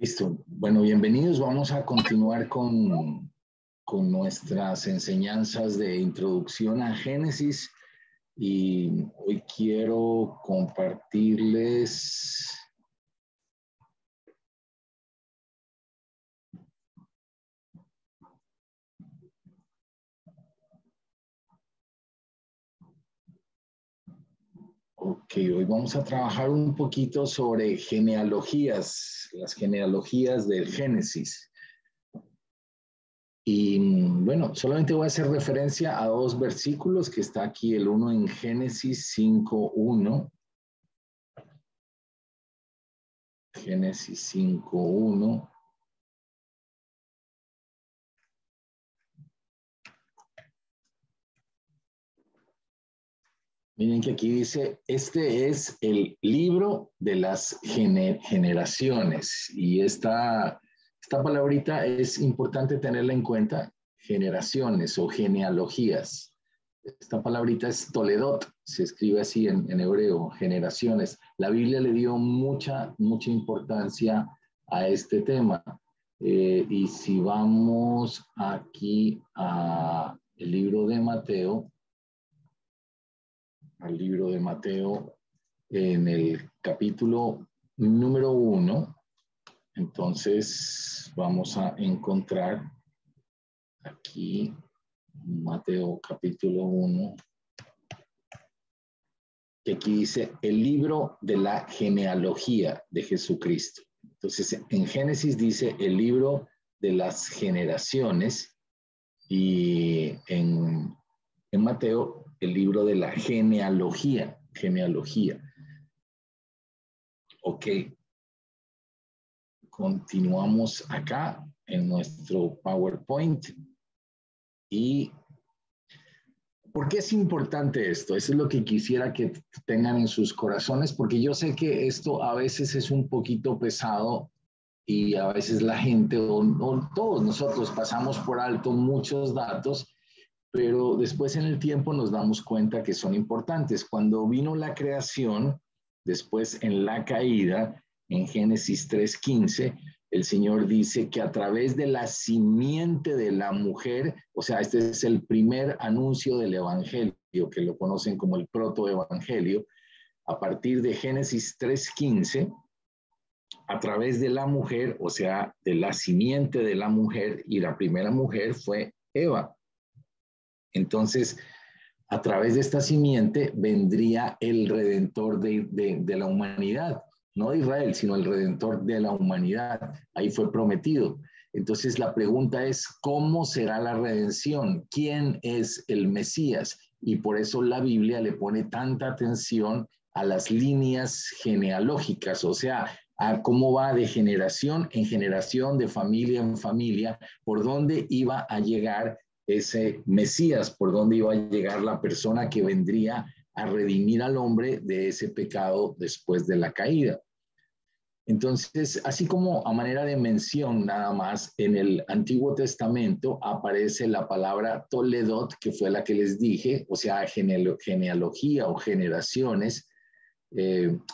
Listo. Bueno, bienvenidos. Vamos a continuar con nuestras enseñanzas de introducción a Génesis y hoy quiero compartirles hoy vamos a trabajar un poquito sobre genealogías, las genealogías del Génesis. Y bueno, solamente voy a hacer referencia a dos versículos que está aquí, el uno en Génesis 5:1. Génesis 5:1. Miren que aquí dice, este es el libro de las generaciones. Y esta palabrita es importante tenerla en cuenta, generaciones o genealogías. Esta palabrita es Toledot, se escribe así en hebreo, generaciones. La Biblia le dio mucha importancia a este tema. Y si vamos aquí al libro de Mateo, al libro de Mateo en el capítulo número 1. Entonces vamos a encontrar aquí Mateo capítulo 1, que aquí dice el libro de la genealogía de Jesucristo. Entonces en Génesis dice el libro de las generaciones y en Mateo el libro de la genealogía. Ok. Continuamos acá en nuestro PowerPoint. ¿Y por qué es importante esto? Eso es lo que quisiera que tengan en sus corazones, porque yo sé que esto a veces es un poquito pesado y a veces la gente o todos nosotros pasamos por alto muchos datos, pero después en el tiempo nos damos cuenta que son importantes. Cuando vino la creación, después en la caída, en Génesis 3:15, el Señor dice que a través de la simiente de la mujer, o sea, este es el primer anuncio del Evangelio, que lo conocen como el protoevangelio, a partir de Génesis 3:15, a través de la mujer, o sea, de la simiente de la mujer, y la primera mujer fue Eva. Entonces, a través de esta simiente vendría el redentor de la humanidad, no de Israel, sino el redentor de la humanidad. Ahí fue prometido. Entonces la pregunta es, ¿cómo será la redención? ¿Quién es el Mesías? Y por eso la Biblia le pone tanta atención a las líneas genealógicas, o sea, a cómo va de generación en generación, de familia en familia, por dónde iba a llegar ese Mesías, por dónde iba a llegar la persona que vendría a redimir al hombre de ese pecado después de la caída. Entonces, así como a manera de mención nada más, en el Antiguo Testamento aparece la palabra Toledot, que fue la que les dije, o sea, genealogía o generaciones,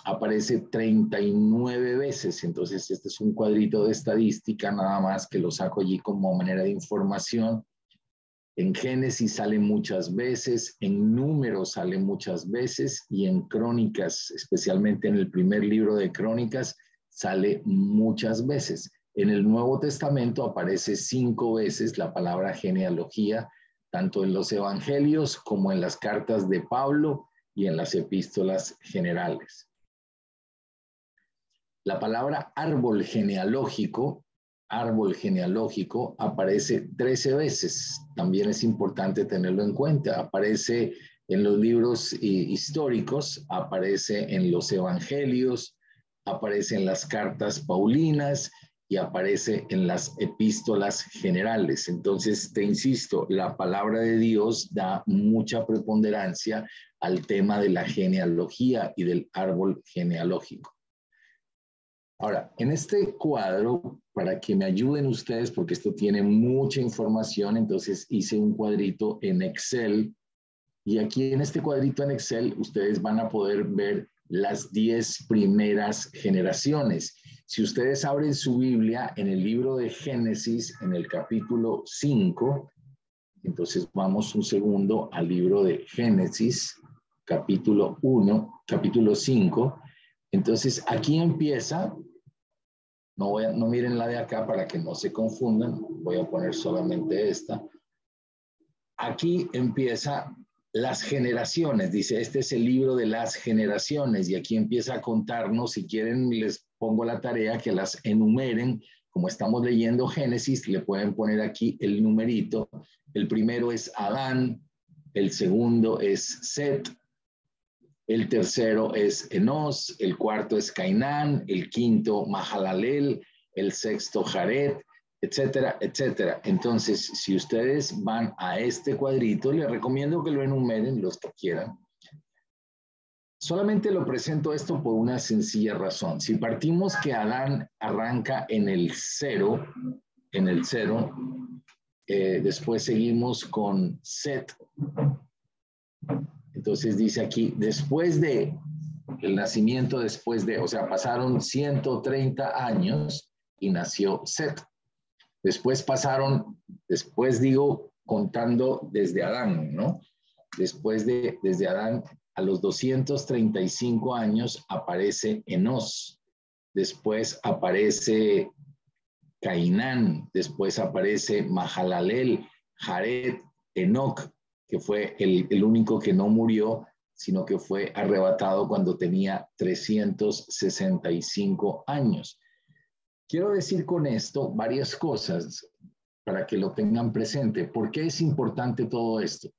aparece 39 veces. Entonces, este es un cuadrito de estadística nada más que lo saco allí como manera de información. En Génesis sale muchas veces, en Números sale muchas veces y en Crónicas, especialmente en el primer libro de Crónicas, sale muchas veces. En el Nuevo Testamento aparece 5 veces la palabra genealogía, tanto en los evangelios como en las cartas de Pablo y en las epístolas generales. La palabra árbol genealógico aparece 13 veces. También es importante tenerlo en cuenta. Aparece en los libros históricos, aparece en los evangelios, aparece en las cartas paulinas y aparece en las epístolas generales. Entonces, te insisto, la palabra de Dios da mucha preponderancia al tema de la genealogía y del árbol genealógico. Ahora, en este cuadro, para que me ayuden ustedes, porque esto tiene mucha información, entonces hice un cuadrito en Excel y aquí en este cuadrito en Excel ustedes van a poder ver las 10 primeras generaciones. Si ustedes abren su Biblia en el libro de Génesis, en el capítulo 5, entonces vamos un segundo al libro de Génesis, capítulo 5. Entonces aquí empieza, no miren la de acá para que no se confundan, voy a poner solamente esta. Aquí empieza las generaciones, dice, este es el libro de las generaciones, y aquí empieza a contarnos, si quieren les pongo la tarea que las enumeren, como estamos leyendo Génesis, le pueden poner aquí el numerito. El primero es Adán, el segundo es Set, el tercero es Enos, el cuarto es Cainán, el quinto Mahalalel, el sexto Jared, etcétera, etcétera. Entonces, si ustedes van a este cuadrito, les recomiendo que lo enumeren los que quieran. Solamente lo presento esto por una sencilla razón. Si partimos que Adán arranca en el cero, después seguimos con Set. Entonces dice aquí, después de el nacimiento, o sea, pasaron 130 años y nació Set. Después digo, contando desde Adán, ¿no? Desde Adán, a los 235 años aparece Enos. Después aparece Cainán. Después aparece Mahalalel, Jared, Enoc, que fue el único que no murió, sino que fue arrebatado cuando tenía 365 años. Quiero decir con esto varias cosas para que lo tengan presente. ¿Por qué es importante todo esto?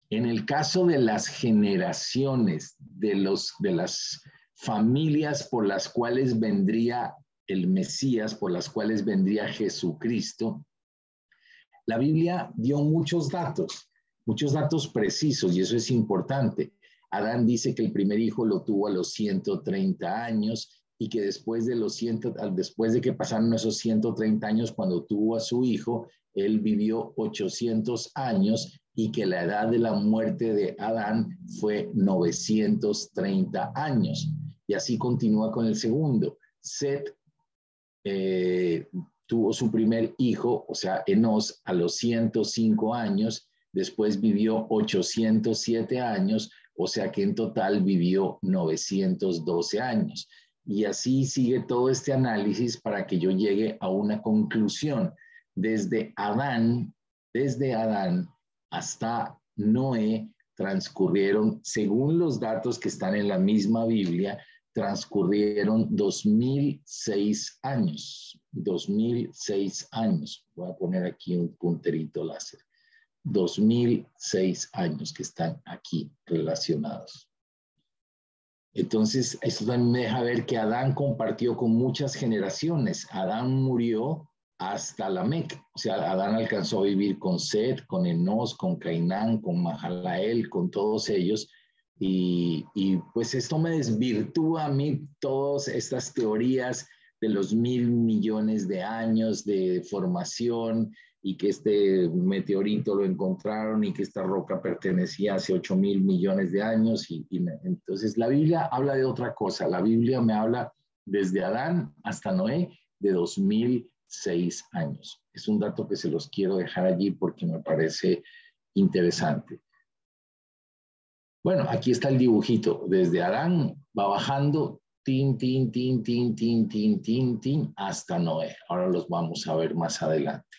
En el caso de las generaciones, de las familias por las cuales vendría el Mesías, por las cuales vendría Jesucristo, la Biblia dio muchos datos precisos, y eso es importante. Adán dice que el primer hijo lo tuvo a los 130 años y que después de que pasaron esos 130 años cuando tuvo a su hijo, él vivió 800 años y que la edad de la muerte de Adán fue 930 años. Y así continúa con el segundo. Set tuvo su primer hijo, o sea, Enos, a los 105 años, después vivió 807 años, o sea que en total vivió 912 años. Y así sigue todo este análisis para que yo llegue a una conclusión. Desde Adán hasta Noé transcurrieron, según los datos que están en la misma Biblia, transcurrieron 2006 años. 2006 años. Voy a poner aquí un punterito láser. 2006 años que están aquí relacionados. Entonces, esto también me deja ver que Adán compartió con muchas generaciones. Adán murió hasta Lamec. O sea, Adán alcanzó a vivir con Set, con Enos, con Cainán, con Mahalael, con todos ellos. Y pues esto me desvirtúa a mí todas estas teorías de los 1.000 millones de años de formación y que este meteorito lo encontraron y que esta roca pertenecía hace 8.000 millones de años. Entonces la Biblia habla de otra cosa. La Biblia me habla desde Adán hasta Noé de 2006 años. Es un dato que se los quiero dejar allí porque me parece interesante. Bueno, aquí está el dibujito. Desde Adán va bajando, tin, tin, tin, tin, tin, tin, tin, tin, hasta Noé. Ahora los vamos a ver más adelante.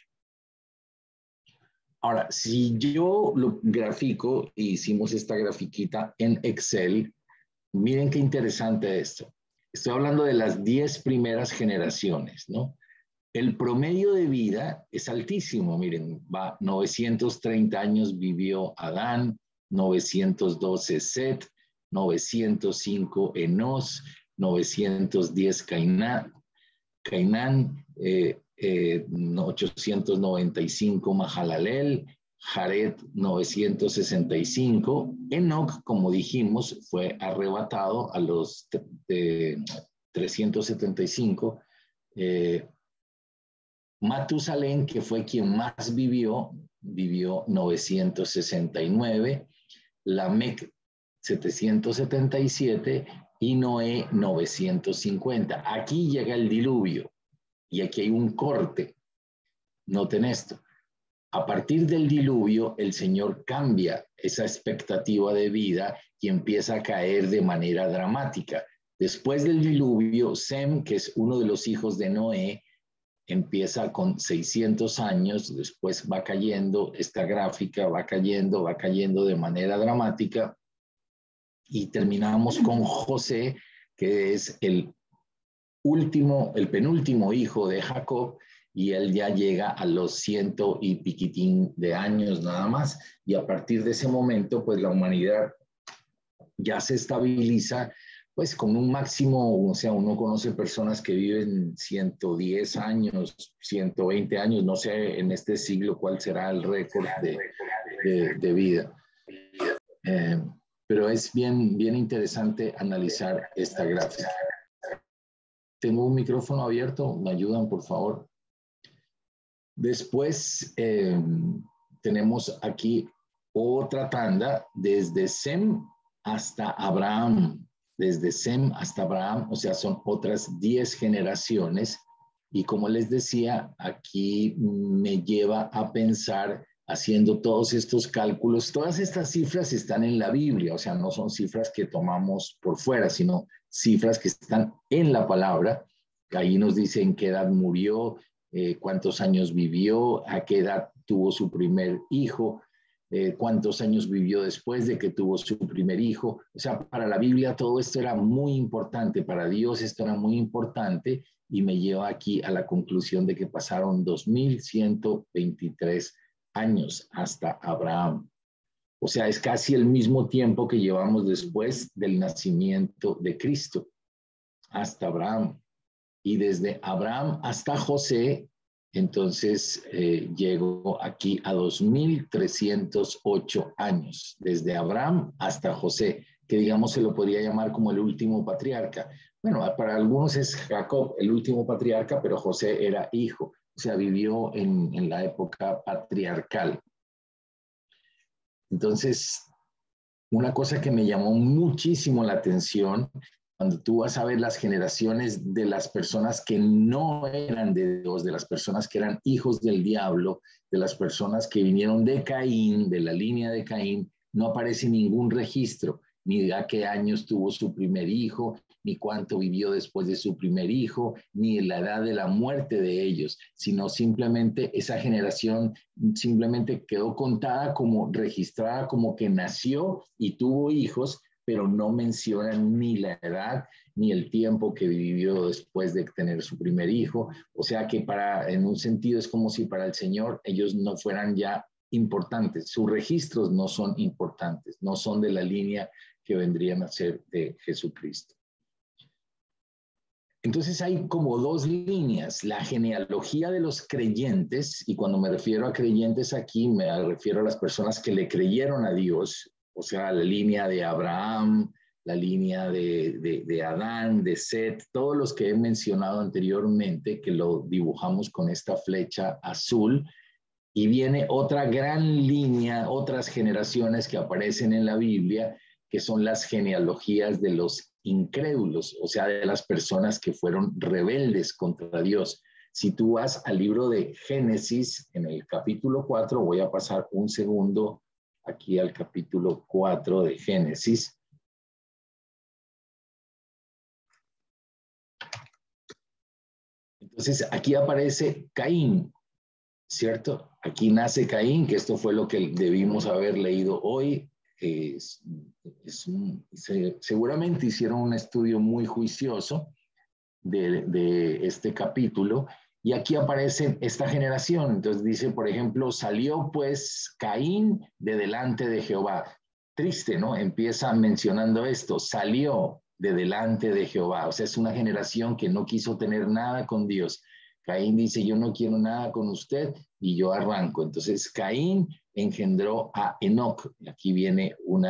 Ahora, si yo lo grafico, e hicimos esta grafiquita en Excel, miren qué interesante esto. Estoy hablando de las 10 primeras generaciones, ¿no? El promedio de vida es altísimo, miren, va 930 años vivió Adán, 912 Set, 905 Enos, 910 Cainán, 895 Mahalalel, Jared 965, Enoc, como dijimos, fue arrebatado a los 375, Matusalén, que fue quien más vivió 969, Lamec 777 y Noé 950. Aquí llega el diluvio y aquí hay un corte. Noten esto. A partir del diluvio, el Señor cambia esa expectativa de vida y empieza a caer de manera dramática. Después del diluvio, Sem, que es uno de los hijos de Noé, empieza con 600 años, después va cayendo, esta gráfica va cayendo de manera dramática y terminamos con José, que es el penúltimo hijo de Jacob, y él ya llega a los 100 y piquitín de años nada más, y a partir de ese momento, pues la humanidad ya se estabiliza, pues con un máximo, o sea, uno conoce personas que viven 110 años, 120 años, no sé en este siglo cuál será el récord de vida. Pero es bien interesante analizar esta gráfica. Tengo un micrófono abierto, me ayudan por favor. Después tenemos aquí otra tanda desde Sem hasta Abraham. Desde Sem hasta Abraham, o sea, son otras 10 generaciones. Y como les decía, aquí me lleva a pensar, haciendo todos estos cálculos, todas estas cifras están en la Biblia, o sea, no son cifras que tomamos por fuera, sino cifras que están en la palabra. Ahí nos dice en qué edad murió, cuántos años vivió, a qué edad tuvo su primer hijo, cuántos años vivió después de que tuvo su primer hijo. O sea, para la Biblia todo esto era muy importante, para Dios esto era muy importante y me lleva aquí a la conclusión de que pasaron 2123 años hasta Abraham. O sea, es casi el mismo tiempo que llevamos después del nacimiento de Cristo hasta Abraham. Y desde Abraham hasta José, entonces llego aquí a 2308 años, desde Abraham hasta José, que digamos se lo podría llamar como el último patriarca. Bueno, para algunos es Jacob el último patriarca, pero José era hijo, o sea, vivió en la época patriarcal. Entonces, una cosa que me llamó muchísimo la atención, cuando tú vas a ver las generaciones de las personas que no eran de Dios, de las personas que eran hijos del diablo, de las personas que vinieron de Caín, de la línea de Caín, no aparece ningún registro, ni a qué años tuvo su primer hijo, ni cuánto vivió después de su primer hijo, ni la edad de la muerte de ellos, sino simplemente esa generación simplemente quedó contada como registrada como que nació y tuvo hijos, pero no mencionan ni la edad ni el tiempo que vivió después de tener su primer hijo. O sea que en un sentido es como si para el Señor ellos no fueran ya importantes. Sus registros no son importantes, no son de la línea que vendrían a ser de Jesucristo. Entonces hay como dos líneas, la genealogía de los creyentes, y cuando me refiero a creyentes aquí, me refiero a las personas que le creyeron a Dios, o sea, la línea de Abraham, la línea de Adán, de Set, todos los que he mencionado anteriormente, que lo dibujamos con esta flecha azul, y viene otra gran línea, otras generaciones que aparecen en la Biblia, que son las genealogías de los incrédulos, o sea, de las personas que fueron rebeldes contra Dios. Si tú vas al libro de Génesis, en el capítulo 4, voy a pasar un segundo aquí al capítulo 4 de Génesis. Entonces, aquí aparece Caín, ¿cierto? Aquí nace Caín, que esto fue lo que debimos haber leído hoy. Seguramente hicieron un estudio muy juicioso de este capítulo y aquí aparece esta generación. Entonces dice, por ejemplo, salió pues Caín de delante de Jehová. Triste, ¿no? Empieza mencionando esto, salió de delante de Jehová. O sea, es una generación que no quiso tener nada con Dios. Caín dice, yo no quiero nada con usted y yo arranco. Entonces Caín engendró a Enoc. Aquí viene un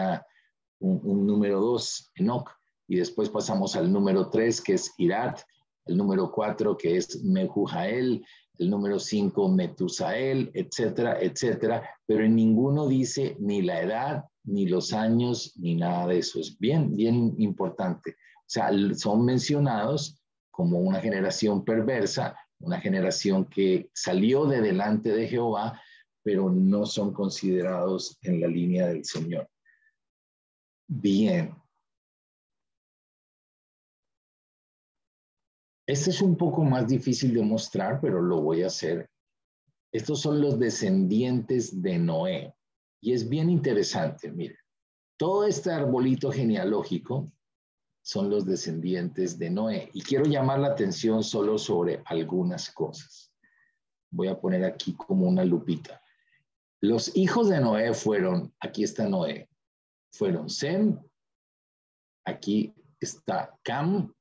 número 2, Enoc. Y después pasamos al número 3, que es Irat, el número 4, que es Mehujael, el número 5, Metusael, etcétera, etcétera. Pero en ninguno dice ni la edad, ni los años, ni nada de eso. Es bien importante. O sea, son mencionados como una generación perversa, una generación que salió de delante de Jehová, pero no son considerados en la línea del Señor. Bien. Este es un poco más difícil de mostrar, pero lo voy a hacer. Estos son los descendientes de Noé. Y es bien interesante, miren. Todo este arbolito genealógico son los descendientes de Noé. Y quiero llamar la atención solo sobre algunas cosas. Voy a poner aquí como una lupita. Los hijos de Noé fueron, aquí está Noé, fueron Sem, aquí está Cam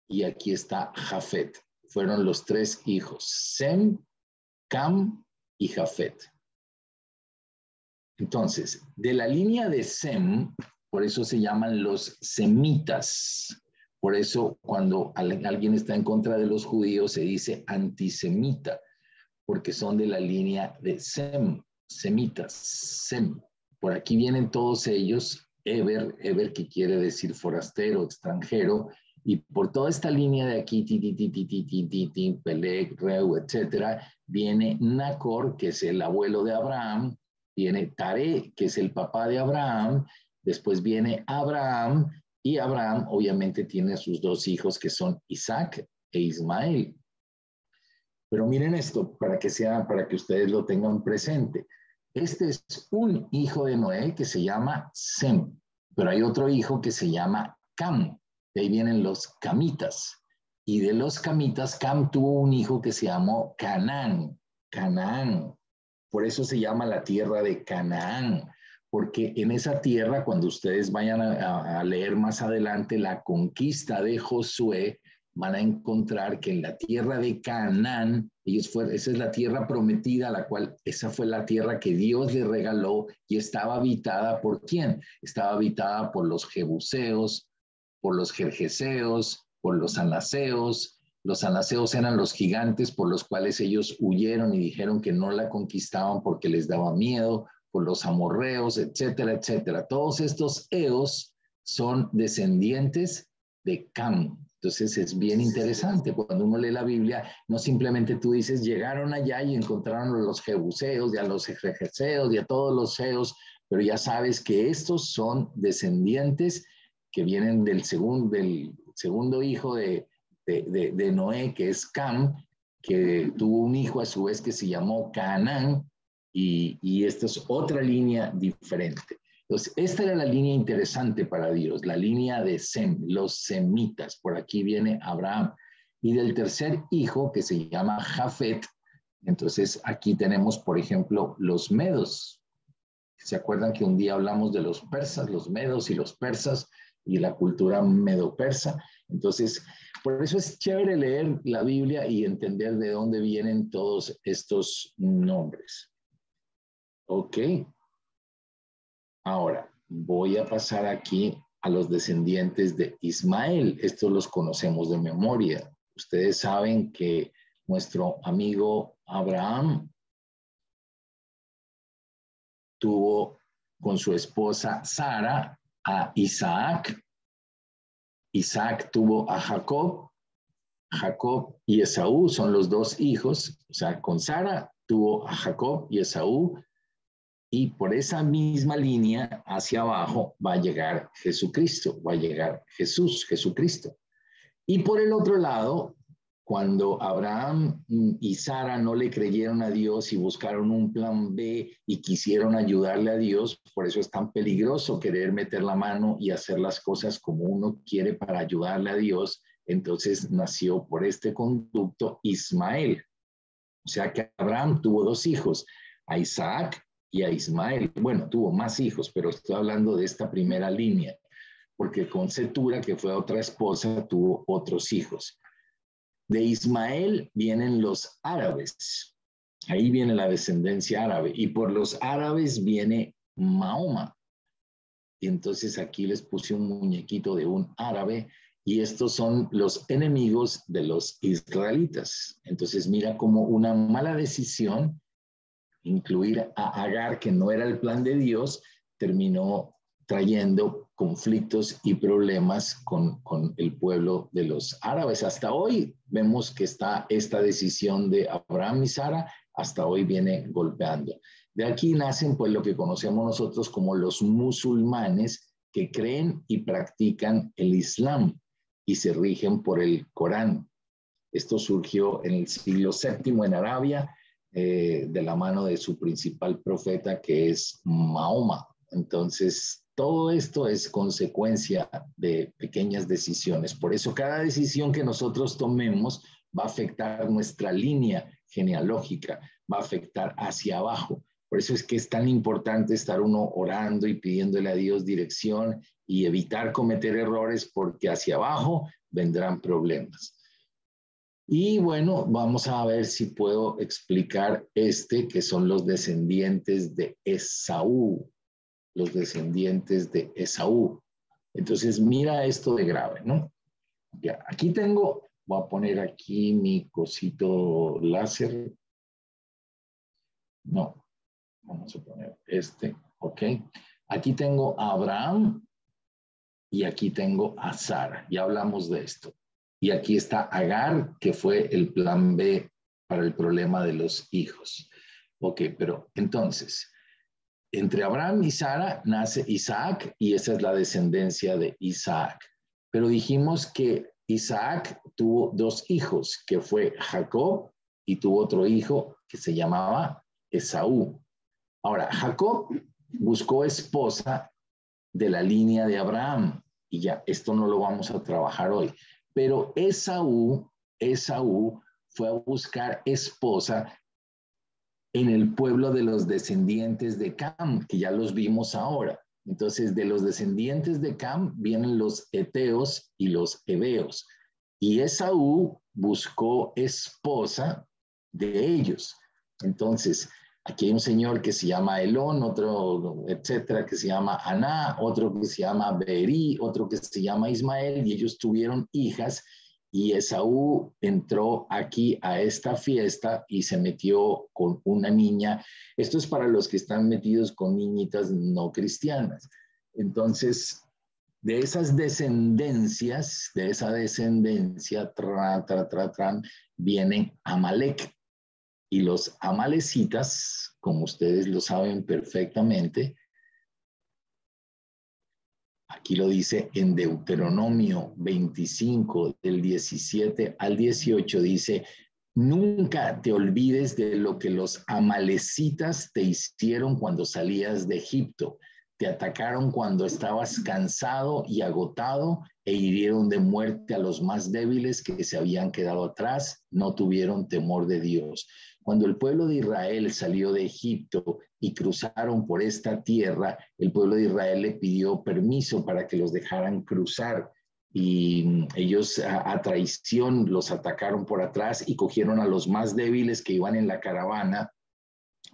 y aquí está Jafet. Fueron los tres hijos, Sem, Cam y Jafet. Entonces, de la línea de Sem, por eso se llaman los semitas. Por eso cuando alguien está en contra de los judíos se dice antisemita, porque son de la línea de Sem, semitas, Sem. Por aquí vienen todos ellos, Eber que quiere decir forastero, extranjero, y por toda esta línea de aquí, Peleg, Reu, etcétera, viene Nacor, que es el abuelo de Abraham, viene Taré, que es el papá de Abraham, después viene Abraham, y Abraham obviamente tiene a sus dos hijos que son Isaac e Ismael. Pero miren esto, para que ustedes lo tengan presente. Este es un hijo de Noé que se llama Sem, pero hay otro hijo que se llama Cam. De ahí vienen los camitas. Y de los camitas, Cam tuvo un hijo que se llamó Canaán. Canaán. Por eso se llama la tierra de Canaán. Porque en esa tierra, cuando ustedes vayan a leer más adelante la conquista de Josué, van a encontrar que en la tierra de Canaán, esa es la tierra prometida, esa fue la tierra que Dios le regaló y estaba habitada ¿por quién? Estaba habitada por los jebuseos, por los gergeseos, por los anaseos. Los anaseos eran los gigantes por los cuales ellos huyeron y dijeron que no la conquistaban porque les daba miedo, por los amorreos, etcétera, etcétera. Todos estos eos son descendientes de Cam. Entonces es bien interesante cuando uno lee la Biblia, no simplemente tú dices, llegaron allá y encontraron a los jebuseos y a los gergeseos y a todos los seos, pero ya sabes que estos son descendientes que vienen del segundo hijo de Noé, que es Cam, que tuvo un hijo a su vez que se llamó Canaán, y esta es otra línea diferente. Entonces, esta era la línea interesante para Dios, la línea de Sem, los semitas. Por aquí viene Abraham. Y del tercer hijo, que se llama Jafet, entonces aquí tenemos, por ejemplo, los medos. ¿Se acuerdan que un día hablamos de los persas, los medos y los persas y la cultura medo-persa? Entonces, por eso es chévere leer la Biblia y entender de dónde vienen todos estos nombres. Ok. Ahora, voy a pasar aquí a los descendientes de Ismael. Estos los conocemos de memoria. Ustedes saben que nuestro amigo Abraham tuvo con su esposa Sara a Isaac. Isaac tuvo a Jacob. Jacob y Esaú son los dos hijos. O sea, con Sara tuvo a Jacob y Esaú. Y por esa misma línea hacia abajo va a llegar Jesucristo, va a llegar Jesucristo. Y por el otro lado, cuando Abraham y Sara no le creyeron a Dios y buscaron un plan B y quisieron ayudarle a Dios, por eso es tan peligroso querer meter la mano y hacer las cosas como uno quiere para ayudarle a Dios. Entonces nació por este conducto Ismael. O sea que Abraham tuvo dos hijos, a Isaac y a Ismael. Bueno, tuvo más hijos, pero estoy hablando de esta primera línea, porque con Cetura, que fue otra esposa, tuvo otros hijos. De Ismael vienen los árabes. Ahí viene la descendencia árabe. Y por los árabes viene Mahoma. Y entonces aquí les puse un muñequito de un árabe y estos son los enemigos de los israelitas. Entonces mira como una mala decisión incluir a Agar, que no era el plan de Dios, terminó trayendo conflictos y problemas con el pueblo de los árabes. Hasta hoy vemos que está esta decisión de Abraham y Sara, hasta hoy viene golpeando. De aquí nacen pues lo que conocemos nosotros como los musulmanes, que creen y practican el Islam y se rigen por el Corán. Esto surgió en el siglo VII en Arabia, de la mano de su principal profeta, que es Mahoma. Entonces, todo esto es consecuencia de pequeñas decisiones. Por eso, cada decisión que nosotros tomemos va a afectar nuestra línea genealógica, va a afectar hacia abajo. Por eso es que es tan importante estar uno orando y pidiéndole a Dios dirección y evitar cometer errores, porque hacia abajo vendrán problemas. Y bueno, vamos a ver si puedo explicar que son los descendientes de Esaú. Los descendientes de Esaú. Entonces, mira esto de grave, ¿no? Ya, aquí tengo, voy a poner aquí mi cosito láser. No, vamos a poner ok. Aquí tengo a Abraham y aquí tengo a Sara. Ya hablamos de esto. Y aquí está Agar, que fue el plan B para el problema de los hijos. Ok, pero entonces, entre Abraham y Sara nace Isaac y esa es la descendencia de Isaac. Pero dijimos que Isaac tuvo dos hijos, que fue Jacob y tuvo otro hijo que se llamaba Esaú. Ahora, Jacob buscó esposa de la línea de Abraham y ya, esto no lo vamos a trabajar hoy. Pero Esaú fue a buscar esposa en el pueblo de los descendientes de Cam, que ya los vimos ahora. Entonces, de los descendientes de Cam vienen los eteos y los heveos. Y Esaú buscó esposa de ellos. Entonces, aquí hay un señor que se llama Elón, otro, etcétera, que se llama Aná, otro que se llama Berí, otro que se llama Ismael, y ellos tuvieron hijas. Y Esaú entró aquí a esta fiesta y se metió con una niña. Esto es para los que están metidos con niñitas no cristianas. Entonces, de esas descendencias, de esa descendencia, vienen Amalek. Y los amalecitas, como ustedes lo saben perfectamente, aquí lo dice en Deuteronomio 25, del 17 al 18, dice: nunca te olvides de lo que los amalecitas te hicieron cuando salías de Egipto. Te atacaron cuando estabas cansado y agotado e hirieron de muerte a los más débiles que se habían quedado atrás. No tuvieron temor de Dios. Cuando el pueblo de Israel salió de Egipto y cruzaron por esta tierra, el pueblo de Israel le pidió permiso para que los dejaran cruzar. Y ellos a traición los atacaron por atrás y cogieron a los más débiles que iban en la caravana,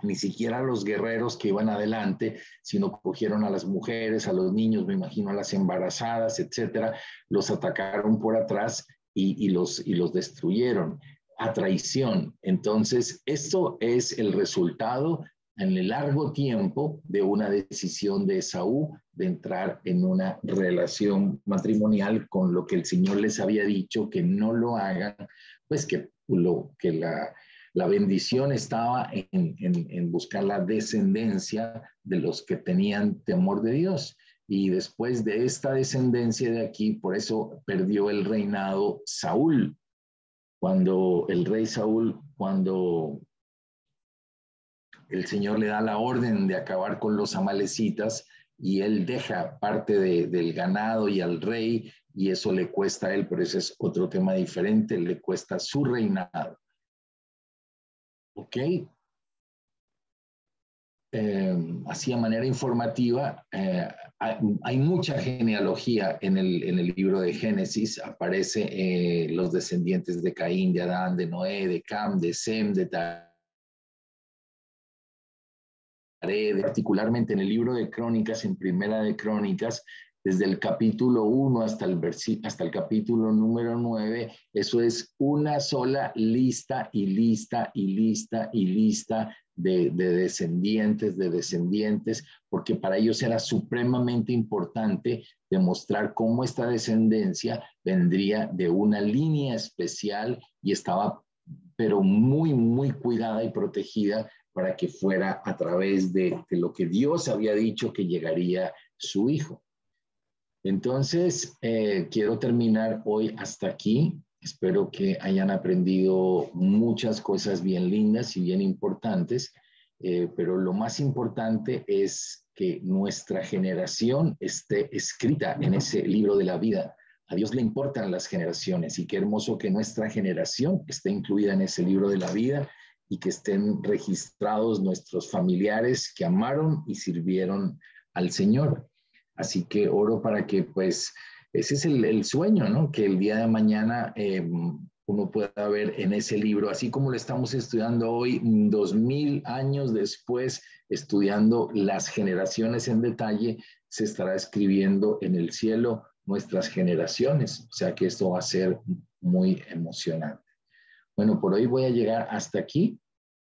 ni siquiera a los guerreros que iban adelante, sino cogieron a las mujeres, a los niños, me imagino a las embarazadas, etcétera, los atacaron por atrás y los destruyeron a traición. Entonces, esto es el resultado en el largo tiempo de una decisión de Esaú de entrar en una relación matrimonial con lo que el Señor les había dicho que no lo hagan, pues que la bendición estaba en buscar la descendencia de los que tenían temor de Dios. Y después de esta descendencia de aquí, por eso perdió el reinado Saúl. Cuando el rey Saúl, cuando el Señor le da la orden de acabar con los amalecitas y él deja parte del ganado y al rey, y eso le cuesta a él, pero ese es otro tema diferente, le cuesta su reinado. ¿Ok? Así a manera informativa, hay mucha genealogía en el libro de Génesis. Aparece los descendientes de Caín, de Adán, de Noé, de Cam, de Sem, de Tared, particularmente en el libro de Crónicas, en Primera de Crónicas, desde el capítulo 1 hasta el capítulo número 9, Eso es una sola lista y lista y lista y lista de descendientes, porque para ellos era supremamente importante demostrar cómo esta descendencia vendría de una línea especial y estaba, pero muy, muy cuidada y protegida para que fuera a través de lo que Dios había dicho que llegaría su hijo. Entonces, quiero terminar hoy hasta aquí. Espero que hayan aprendido muchas cosas bien lindas y bien importantes, pero lo más importante es que nuestra generación esté escrita en ese libro de la vida. A Dios le importan las generaciones y qué hermoso que nuestra generación esté incluida en ese libro de la vida y que estén registrados nuestros familiares que amaron y sirvieron al Señor. Así que oro para que, pues, ese es el sueño, ¿no? Que el día de mañana uno pueda ver en ese libro, así como lo estamos estudiando hoy, 2000 años después, estudiando las generaciones en detalle, se estará escribiendo en el cielo nuestras generaciones. O sea que esto va a ser muy emocionante. Bueno, por hoy voy a llegar hasta aquí.